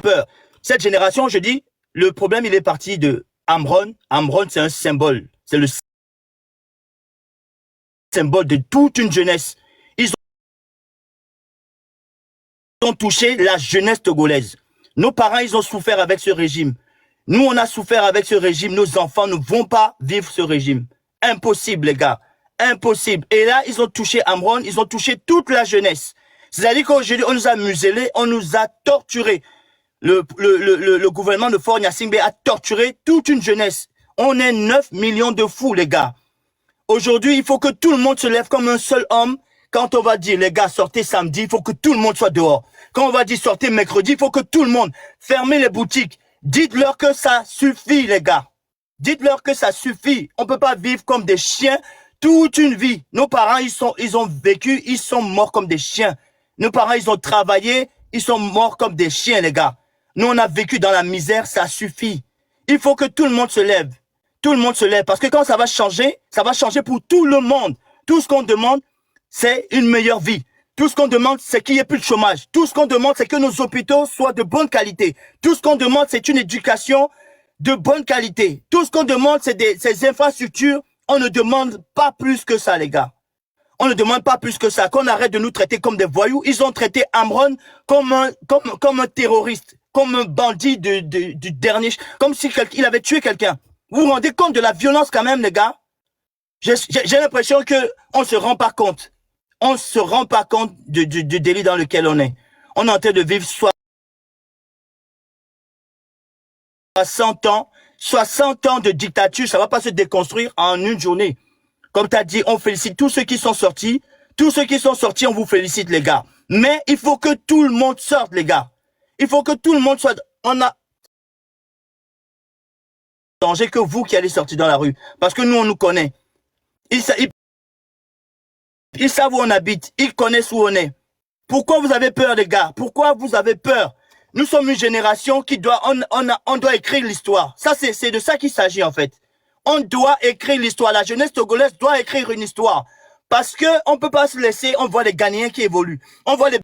Peur. Cette génération, je dis, le problème, il est parti de Amron. Amron, c'est un symbole. C'est le symbole de toute une jeunesse. Ils ont touché la jeunesse togolaise. Nos parents, ils ont souffert avec ce régime. Nous, on a souffert avec ce régime. Nos enfants ne vont pas vivre ce régime. Impossible, les gars. Impossible. Et là, ils ont touché Amron, ils ont touché toute la jeunesse. C'est-à-dire qu'aujourd'hui, on nous a muselés, on nous a torturés. Le gouvernement de Faure Gnassingbé a torturé toute une jeunesse. On est 9 millions de fous, les gars. Aujourd'hui, il faut que tout le monde se lève comme un seul homme. Quand on va dire, les gars, sortez samedi, il faut que tout le monde soit dehors. Quand on va dire, sortez mercredi, il faut que tout le monde ferme les boutiques. Dites-leur que ça suffit, les gars. Dites-leur que ça suffit. On ne peut pas vivre comme des chiens toute une vie. Nos parents, ils ont vécu, ils sont morts comme des chiens. Nos parents, ils ont travaillé, ils sont morts comme des chiens, les gars. Nous, on a vécu dans la misère, ça suffit. Il faut que tout le monde se lève. Tout le monde se lève. Parce que quand ça va changer pour tout le monde. Tout ce qu'on demande, c'est une meilleure vie. Tout ce qu'on demande, c'est qu'il n'y ait plus de chômage. Tout ce qu'on demande, c'est que nos hôpitaux soient de bonne qualité. Tout ce qu'on demande, c'est une éducation de bonne qualité. Tout ce qu'on demande, c'est ces infrastructures. On ne demande pas plus que ça, les gars. On ne demande pas plus que ça. Qu'on arrête de nous traiter comme des voyous. Ils ont traité Amron comme un terroriste. Comme un bandit du dernier, comme si il avait tué quelqu'un. Vous vous rendez compte de la violence quand même, les gars? J'ai l'impression que on se rend pas compte. On se rend pas compte du délit dans lequel on est. On est en train de vivre 60 ans de dictature. Ça va pas se déconstruire en une journée. Comme tu as dit, on félicite tous ceux qui sont sortis. Tous ceux qui sont sortis, on vous félicite, les gars. Mais il faut que tout le monde sorte, les gars. Il faut que tout le monde soit... On a danger que vous qui allez sortir dans la rue. Parce que nous, on nous connaît. Ils savent où on habite. Ils connaissent où on est. Pourquoi vous avez peur, les gars? Pourquoi vous avez peur? Nous sommes une génération qui doit... On doit écrire l'histoire. Ça, c'est de ça qu'il s'agit, en fait. On doit écrire l'histoire. La jeunesse togolaise doit écrire une histoire. Parce que on peut pas se laisser... On voit les Ghanéens qui évoluent. On voit les...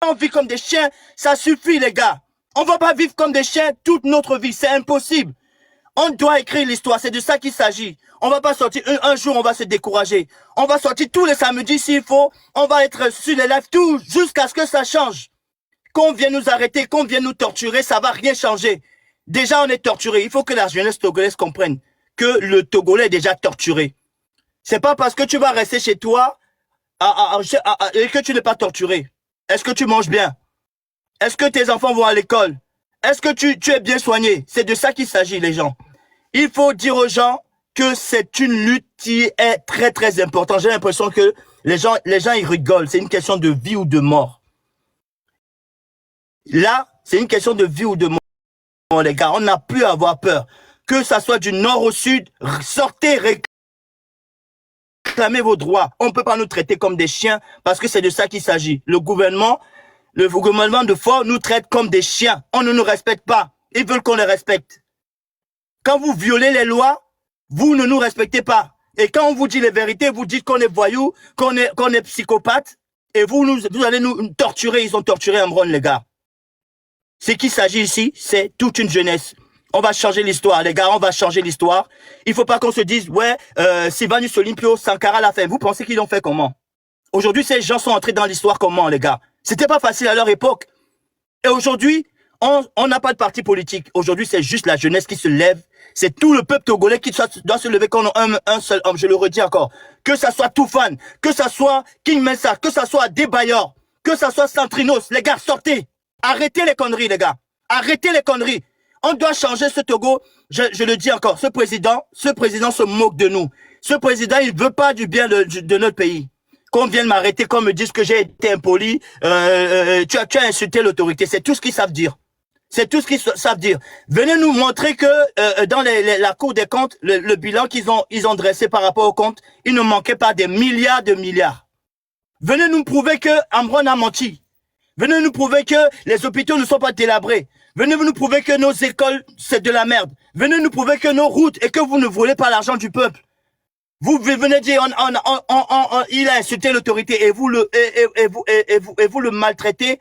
On vit comme des chiens, ça suffit, les gars. On va pas vivre comme des chiens toute notre vie, c'est impossible. On doit écrire l'histoire, c'est de ça qu'il s'agit. On va pas sortir, un jour on va se décourager. On va sortir tous les samedis s'il faut, on va être sur les lives tout jusqu'à ce que ça change. Qu'on vienne nous arrêter, qu'on vienne nous torturer, ça va rien changer. Déjà on est torturé, il faut que la jeunesse togolaise comprenne que le Togolais est déjà torturé. C'est pas parce que tu vas rester chez toi et que tu n'es pas torturé. Est-ce que tu manges bien? Est-ce que tes enfants vont à l'école? Est-ce que tu es bien soigné? C'est de ça qu'il s'agit, les gens. Il faut dire aux gens que c'est une lutte qui est très, très importante. J'ai l'impression que les gens, ils rigolent. C'est une question de vie ou de mort. Là, c'est une question de vie ou de mort, les gars. On n'a plus à avoir peur. Que ça soit du nord au sud, sortez, réclamez vos droits. On ne peut pas nous traiter comme des chiens parce que c'est de ça qu'il s'agit. Le gouvernement de Faure nous traite comme des chiens. On ne nous respecte pas. Ils veulent qu'on les respecte. Quand vous violez les lois, vous ne nous respectez pas. Et quand on vous dit les vérités, vous dites qu'on est voyous, qu'on est psychopathe, et vous allez nous torturer. Ils ont torturé Amron, les gars. Ce qu'il s'agit ici, c'est toute une jeunesse. On va changer l'histoire, les gars, on va changer l'histoire. Il faut pas qu'on se dise, ouais, Sylvanus Olympio, Sankara l'a fait. Vous pensez qu'ils l'ont fait comment? Aujourd'hui, ces gens sont entrés dans l'histoire comment, les gars? C'était pas facile à leur époque. Et aujourd'hui, on n'a pas de parti politique. Aujourd'hui, c'est juste la jeunesse qui se lève. C'est tout le peuple togolais qui doit se lever comme un seul homme. Je le redis encore. Que ça soit Toufan, que ça soit King Mensa, que ça soit Debayor, que ça soit Centrinos. Les gars, sortez. Arrêtez les conneries, les gars. Arrêtez les conneries. On doit changer ce Togo. Je le dis encore, ce président se moque de nous. Ce président, il ne veut pas du bien de notre pays. Qu'on vienne m'arrêter, qu'on me dise que j'ai été impoli, tu as insulté l'autorité. C'est tout ce qu'ils savent dire. C'est tout ce qu'ils savent dire. Venez nous montrer que dans la Cour des comptes, le bilan qu'ils ont dressé par rapport aux comptes, il ne manquait pas des milliards de milliards. Venez nous prouver que Ambron a menti. Venez nous prouver que les hôpitaux ne sont pas délabrés. Venez nous prouver que nos écoles, c'est de la merde. Venez nous prouver que nos routes et que vous ne volez pas l'argent du peuple. Vous venez dire, il a insulté l'autorité et vous le maltraitez.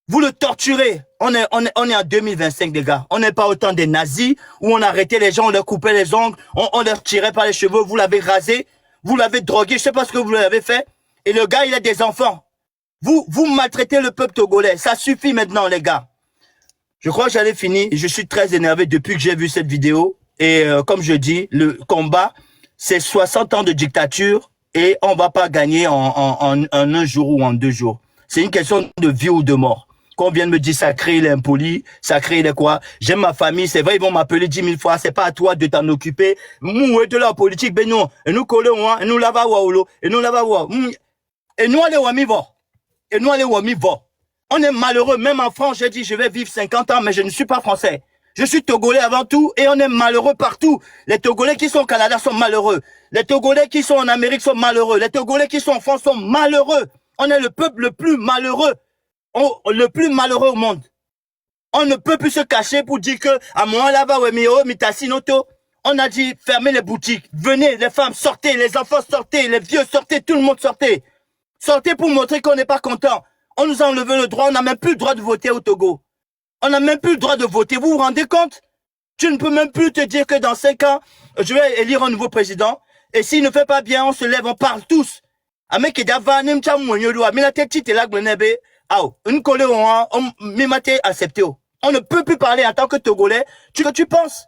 Vous le torturez. On est en 2025, les gars. On n'est pas autant des nazis où on arrêtait les gens, on leur coupait les ongles, on leur tirait par les cheveux, vous l'avez rasé, vous l'avez drogué, je sais pas ce que vous l'avez fait. Et le gars, il a des enfants. Vous maltraitez le peuple togolais. Ça suffit maintenant, les gars. Je crois que j'allais finir. Je suis très énervé depuis que j'ai vu cette vidéo. Et comme je dis, le combat, c'est 60 ans de dictature et on va pas gagner en un jour ou en 2 jours. C'est une question de vie ou de mort. Qu'on vienne me dire ça crée l'impoli, ça crée les quoi. J'aime ma famille, c'est vrai, ils vont m'appeler 10 000 fois, c'est pas à toi de t'en occuper. Moué de la politique, ben non. Et nous collons, et nous lava waoulo, et nous lava waoulo. Et nous allez wamivo. Et nous allez wamivo. On est malheureux, même en France, j'ai dit je vais vivre 50 ans, mais je ne suis pas français. Je suis Togolais avant tout et on est malheureux partout. Les Togolais qui sont au Canada sont malheureux. Les Togolais qui sont en Amérique sont malheureux. Les Togolais qui sont en France sont malheureux. On est le peuple le plus malheureux. Le plus malheureux au monde. On ne peut plus se cacher pour dire que à moi là-bas, on a dit fermez les boutiques. Venez, les femmes, sortez, les enfants, sortez, les vieux, sortez, tout le monde sortez. Sortez pour montrer qu'on n'est pas content. On nous a enlevé le droit, on n'a même plus le droit de voter au Togo. On n'a même plus le droit de voter. Vous vous rendez compte? Tu ne peux même plus te dire que dans 5 ans, je vais élire un nouveau président. Et s'il ne fait pas bien, on se lève, on parle tous. On ne peut plus parler en tant que Togolais. Tu penses?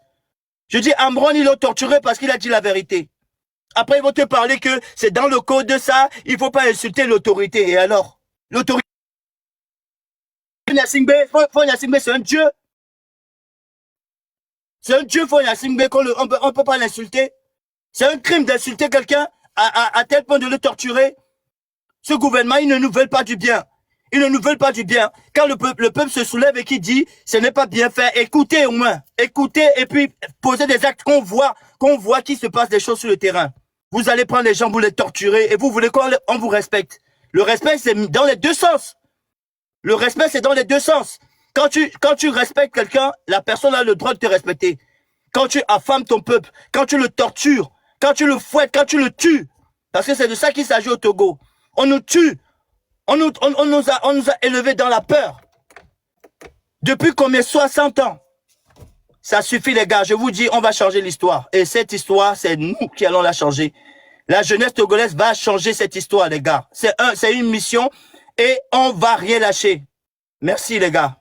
Je dis, Ambron, il l'a torturé parce qu'il a dit la vérité. Après, ils vont te parler que c'est dans le code de ça, il ne faut pas insulter l'autorité. Et alors? L'autorité, Fonya c'est un dieu. C'est un dieu, Fonya Singbe, on peut pas l'insulter. C'est un crime d'insulter quelqu'un à tel point de le torturer. Ce gouvernement, ils ne nous veulent pas du bien. Ils ne nous veulent pas du bien. Quand le peuple se soulève et qui dit, ce n'est pas bien fait, écoutez au moins. Écoutez et puis posez des actes qu'on voit qu'il se passe des choses sur le terrain. Vous allez prendre les gens, vous les torturer et vous voulez qu'on vous respecte. Le respect, c'est dans les deux sens. Le respect, c'est dans les deux sens. Quand tu respectes quelqu'un, la personne a le droit de te respecter. Quand tu affames ton peuple, quand tu le tortures, quand tu le fouettes, quand tu le tues, parce que c'est de ça qu'il s'agit au Togo. On nous tue. On nous a élevés dans la peur. Depuis combien? 60 ans. Ça suffit, les gars. Je vous dis, on va changer l'histoire. Et cette histoire, c'est nous qui allons la changer. La jeunesse togolaise va changer cette histoire, les gars. C'est une mission et on va rien lâcher. Merci, les gars.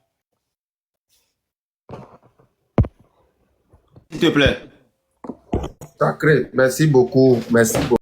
S'il te plaît. Sacré, merci beaucoup. Merci beaucoup.